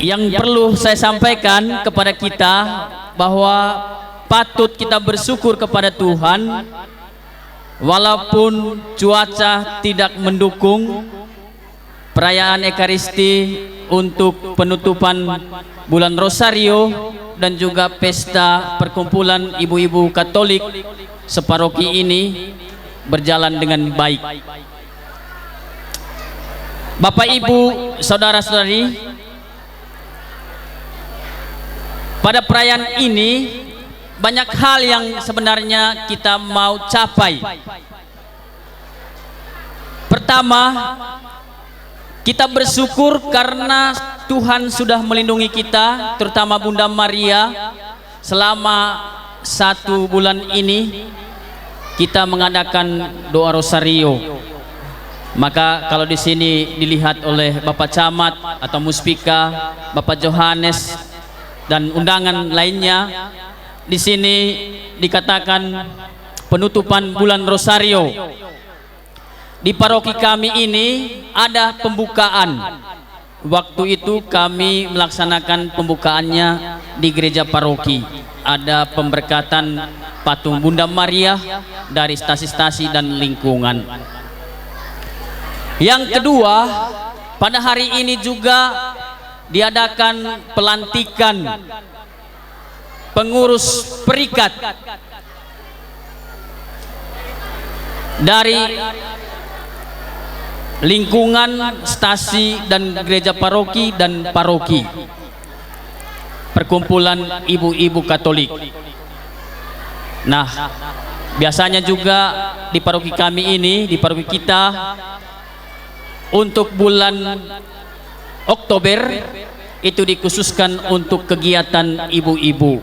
Yang perlu saya sampaikan kepada kita bahwa patut kita bersyukur kepada Tuhan walaupun cuaca tidak mendukung perayaan Ekaristi untuk penutupan bulan Rosario dan juga pesta perkumpulan ibu-ibu Katolik separoki ini berjalan dengan baik. Bapak, Ibu, saudara-saudari, pada perayaan ini banyak hal yang sebenarnya kita mau capai. Pertama, kita bersyukur karena Tuhan sudah melindungi kita, terutama Bunda Maria. Selama 1 bulan ini kita mengadakan doa Rosario. Maka kalau di sini dilihat oleh Bapak Camat atau Muspika, Bapak Johannes dan undangan lainnya, di sini dikatakan penutupan bulan Rosario. Di paroki kami ini ada pembukaan. Waktu itu kami melaksanakan pembukaannya di gereja paroki. Ada pemberkatan patung Bunda Maria dari stasi-stasi dan lingkungan. Yang kedua, pada hari ini juga diadakan pelantikan pengurus perikat dari lingkungan stasi dan gereja paroki dan paroki perkumpulan ibu-ibu Katolik. Nah, biasanya juga di paroki kami ini, di paroki kita, untuk bulan Oktober itu dikhususkan untuk kegiatan ibu-ibu.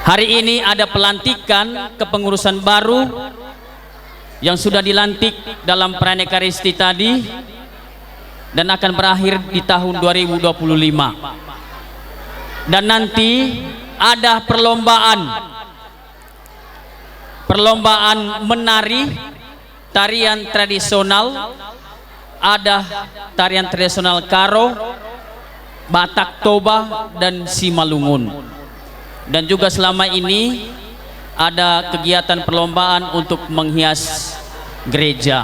Hari ini ada pelantikan kepengurusan baru yang sudah dilantik dalam perayaan Ekaristi tadi dan akan berakhir di tahun 2025. Dan nanti ada perlombaan menari tarian tradisional. Ada tarian tradisional Karo, Batak Toba, dan Simalungun. Dan juga selama ini ada kegiatan perlombaan untuk menghias gereja.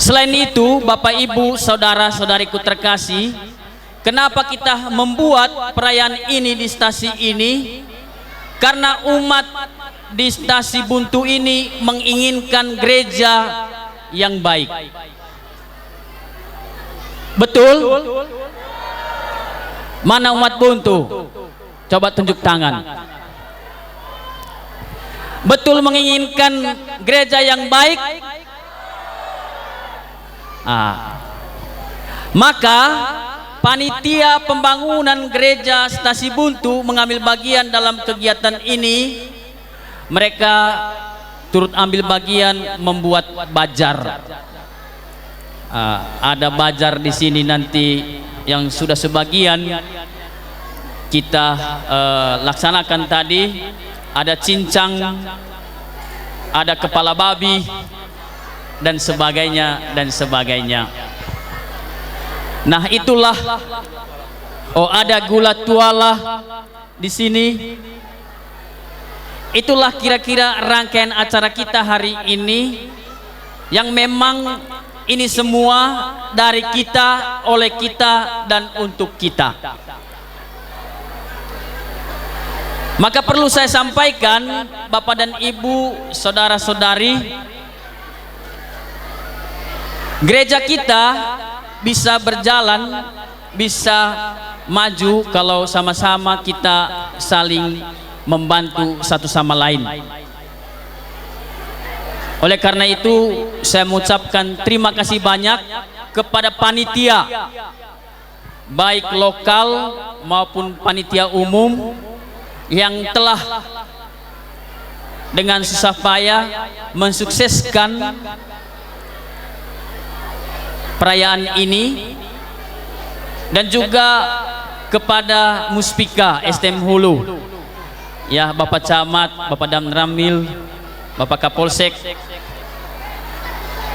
Selain itu, Bapak, Ibu, saudara-saudariku terkasih, kenapa kita membuat perayaan ini di stasi ini? Karena umat di stasi Buntu ini menginginkan gereja yang baik. Betul? Mana umat Buntu? Coba tunjuk tangan. Betul menginginkan gereja yang baik? Maka panitia pembangunan gereja stasi Buntu mengambil bagian dalam kegiatan ini. Mereka turut ambil bagian membuat bajar. Ada bajar di sini nanti yang sudah sebagian kita laksanakan tadi. Ada cincang, ada kepala babi, dan sebagainya dan sebagainya. Nah, itulah. Oh, ada gula tuala di sini. Itulah kira-kira rangkaian acara kita hari ini, yang memang ini semua dari kita, oleh kita, dan untuk kita. Maka perlu saya sampaikan, Bapak dan Ibu, saudara-saudari, gereja kita bisa berjalan, bisa maju kalau sama-sama kita saling membantu satu sama lain. Oleh karena itu, saya mengucapkan terima kasih banyak kepada panitia, baik lokal maupun panitia umum, yang telah dengan susah payah mensukseskan perayaan ini, dan juga kepada Muspika STM Hulu, ya, Bapak Camat, Bapak Dam Ramil, Bapak Kapolsek.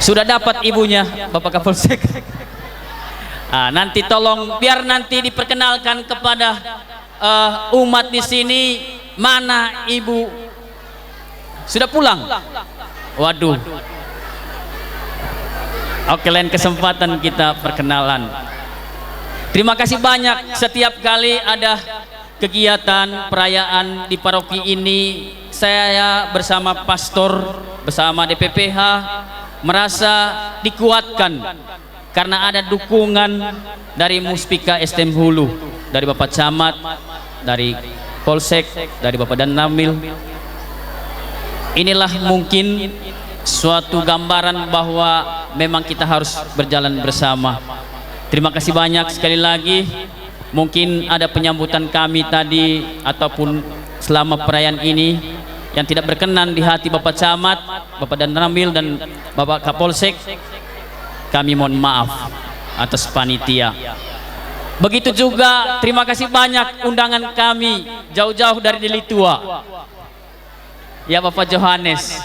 Sudah dapat ibunya, Bapak Kapolsek. Nanti tolong biar nanti diperkenalkan kepada umat di sini. Mana ibu? Sudah pulang? Waduh. Oke, lain kesempatan kita perkenalan. Terima kasih banyak. Setiap kali ada kegiatan perayaan di paroki ini, saya bersama pastor, bersama DPPH merasa dikuatkan karena ada dukungan dari Muspika STM Hulu, dari Bapak Camat, dari Polsek, dari Bapak Dan Ramil. Inilah mungkin suatu gambaran bahwa memang kita harus berjalan bersama. Terima kasih banyak sekali lagi. Mungkin ada penyambutan kami tadi ataupun selama perayaan ini yang tidak berkenan di hati Bapak Camat, Bapak Dan Ramil dan Bapak Kapolsek. Kami mohon maaf atas panitia. Begitu juga terima kasih banyak undangan kami jauh-jauh dari Deli Tua. Ya Bapak Johannes,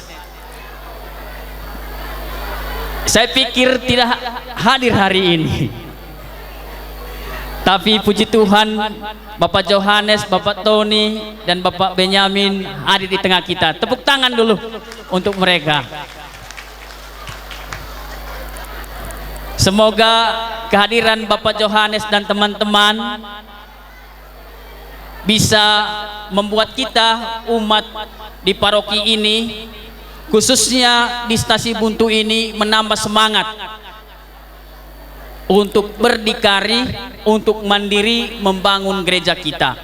saya pikir tidak hadir hari ini, tapi puji Tuhan Bapak Johannes, Bapak Tony dan Bapak Benyamin hadir di tengah kita. Tepuk tangan dulu untuk mereka. Semoga kehadiran Bapak Johannes dan teman-teman bisa membuat kita umat di paroki ini, khususnya di Stasi Buntu ini, menambah semangat untuk berdikari, untuk mandiri membangun gereja kita.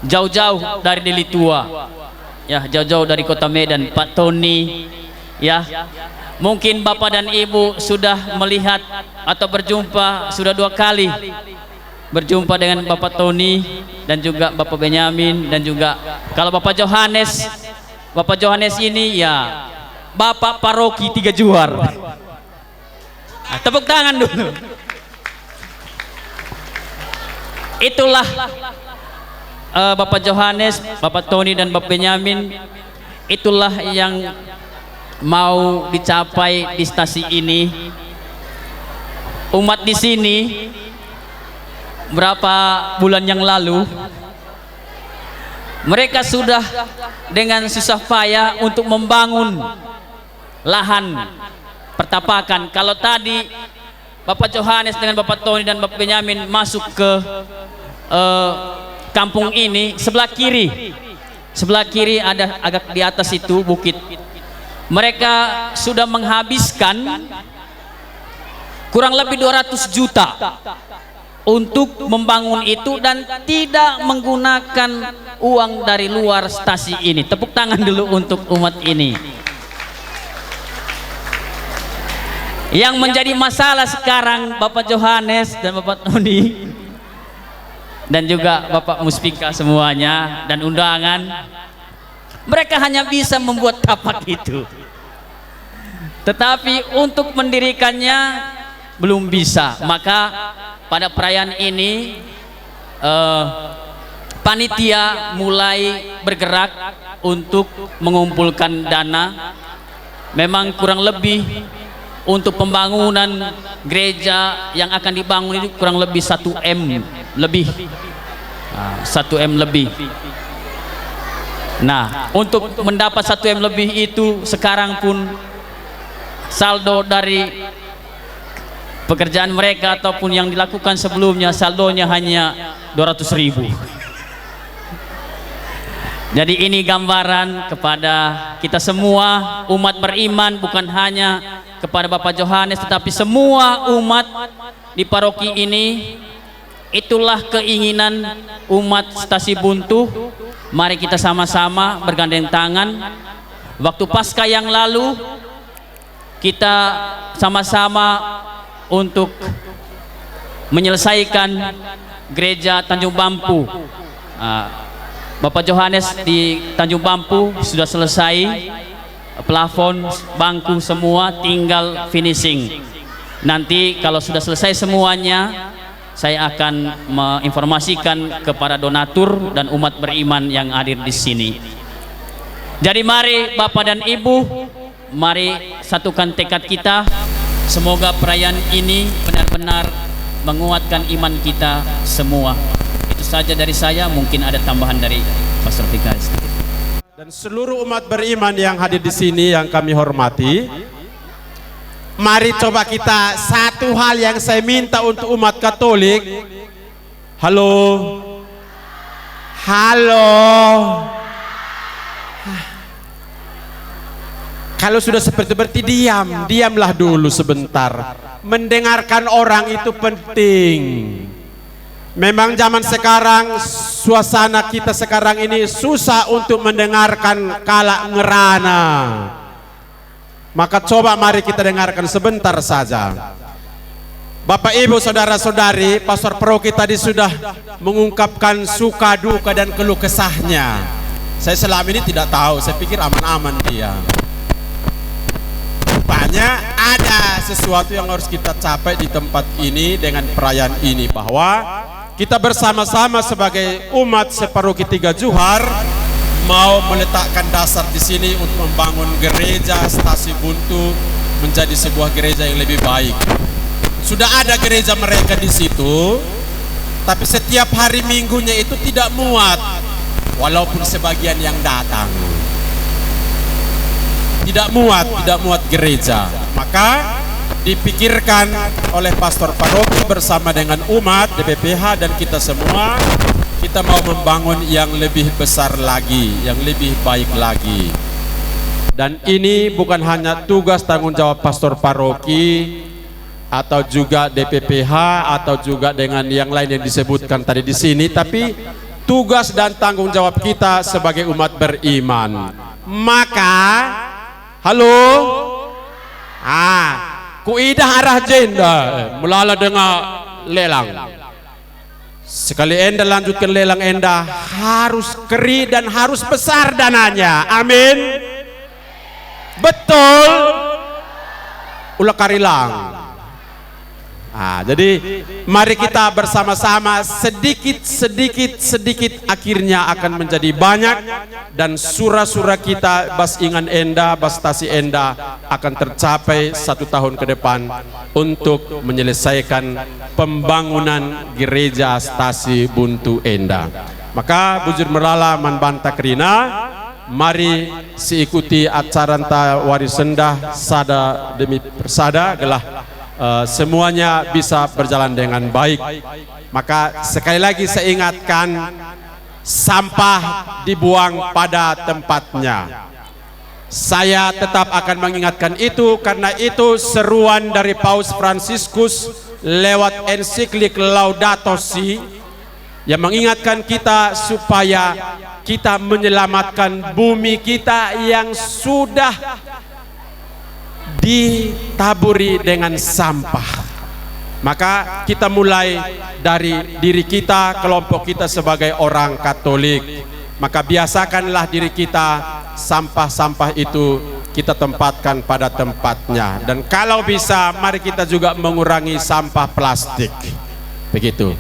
Jauh-jauh dari Deli Tua, ya, jauh-jauh dari Kota Medan, Pak Tony, ya. Mungkin Bapak dan Ibu sudah melihat atau berjumpa sudah 2 kali berjumpa dengan Bapak Tony dan juga Bapak Benyamin, dan juga kalau Bapak Johannes ini ya Bapak Paroki 3 Juar. Tepuk tangan dulu. Itulah Bapak Johannes, Bapak Tony dan Bapak Benyamin. Itulah yang mau dicapai di stasi ini. Umat di sini berapa bulan yang lalu mereka sudah dengan susah payah untuk membangun lahan pertapakan. Kalau tadi Bapak Johannes dengan Bapak Tony dan Bapak Benyamin masuk ke kampung ini, sebelah kiri ada agak di atas itu bukit. Mereka sudah menghabiskan kurang lebih 200 juta untuk membangun itu dan tidak menggunakan uang dari luar stasi ini. Tepuk tangan dulu untuk umat ini. Yang menjadi masalah sekarang Bapak Johannes dan Bapak Tony dan juga Bapak Muspika semuanya dan undangan, mereka hanya bisa membuat tapak itu, tetapi untuk mendirikannya belum bisa. Maka pada perayaan ini panitia mulai bergerak untuk mengumpulkan dana. Memang kurang lebih untuk pembangunan gereja yang akan dibangun ini kurang lebih 1 M lebih. 1 M lebih. Nah, untuk mendapat 1 M lebih itu sekarang pun saldo dari pekerjaan mereka ataupun yang dilakukan sebelumnya, saldonya hanya 200.000. Jadi ini gambaran kepada kita semua umat beriman, bukan hanya kepada Bapak Johannes tetapi semua umat di paroki ini. Itulah keinginan umat Stasi Buntu. Mari kita sama-sama bergandeng tangan. Waktu Paskah yang lalu kita sama-sama untuk menyelesaikan gereja Tanjung Bampu. Bapak Johannes di Tanjung Bampu sudah selesai, plafon, bangku semua, tinggal finishing. Nanti kalau sudah selesai semuanya, saya akan menginformasikan kepada donatur dan umat beriman yang hadir di sini. Jadi mari Bapak dan Ibu, mari satukan tekad kita. Semoga perayaan ini benar-benar menguatkan iman kita semua. Itu saja dari saya, mungkin ada tambahan dari Pastor Fikar. Dan seluruh umat beriman yang hadir di sini yang kami hormati, mari coba kita satu hal yang saya minta untuk umat Katolik. Halo, halo. Kalau sudah seperti diamlah dulu sebentar. Mendengarkan orang itu penting. Memang zaman sekarang, suasana kita sekarang ini susah untuk mendengarkan kalak ngerana. Maka coba mari kita dengarkan sebentar saja. Bapak Ibu saudara-saudari, Pastor Paroki tadi sudah mengungkapkan suka duka dan keluh kesahnya. Saya selama ini tidak tahu, saya pikir aman-aman dia. Rupanya ada sesuatu yang harus kita capai di tempat ini dengan perayaan ini, bahwa kita bersama-sama sebagai umat Separoki 3 Johar mau meletakkan dasar di sini untuk membangun gereja Stasi Buntu menjadi sebuah gereja yang lebih baik. Sudah ada gereja mereka di situ, tapi setiap hari minggunya itu tidak muat, walaupun sebagian yang datang. Tidak muat gereja. Maka dipikirkan oleh Pastor Paroki bersama dengan umat DPPH dan kita semua, kita mau membangun yang lebih besar lagi, yang lebih baik lagi. Dan ini bukan hanya tugas tanggung jawab Pastor Paroki atau juga DPPH atau juga dengan yang lain yang disebutkan tadi di sini, tapi tugas dan tanggung jawab kita sebagai umat beriman. Maka halo, kuidah arah jenda melala dengan lelang. Sekali enda lanjutkan lelang, enda harus keri dan harus besar dananya. Amin. Betul. Ulah karilang. Jadi mari kita bersama-sama sedikit akhirnya akan menjadi banyak, dan surah-surah kita bas ingan enda, bas stasi enda akan tercapai 1 tahun ke depan untuk menyelesaikan pembangunan gereja Stasi Buntu enda. Maka bujur merala manbanta kerina, mari siikuti acara warisendah sada demi persada gelah semuanya bisa berjalan dengan baik. Maka sekali lagi saya ingatkan, sampah dibuang pada tempatnya. Saya tetap akan mengingatkan itu, karena itu seruan dari Paus Fransiskus lewat ensiklik Laudato Si yang mengingatkan kita supaya kita menyelamatkan bumi kita yang sudah ditaburi dengan sampah. Maka kita mulai dari diri kita, kelompok kita sebagai orang Katolik. Maka biasakanlah diri kita, sampah-sampah itu kita tempatkan pada tempatnya. Dan kalau bisa, mari kita juga mengurangi sampah plastik. Begitu.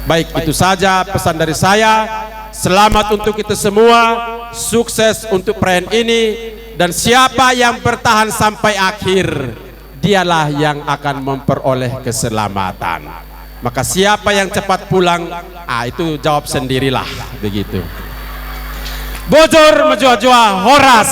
Baik, itu saja pesan dari saya. Selamat untuk kita semua, sukses untuk perayaan ini. Dan siapa yang bertahan sampai akhir, dialah yang akan memperoleh keselamatan. Maka siapa yang cepat pulang, itu jawab sendirilah. Begitu. Bojor menjua-jua horas.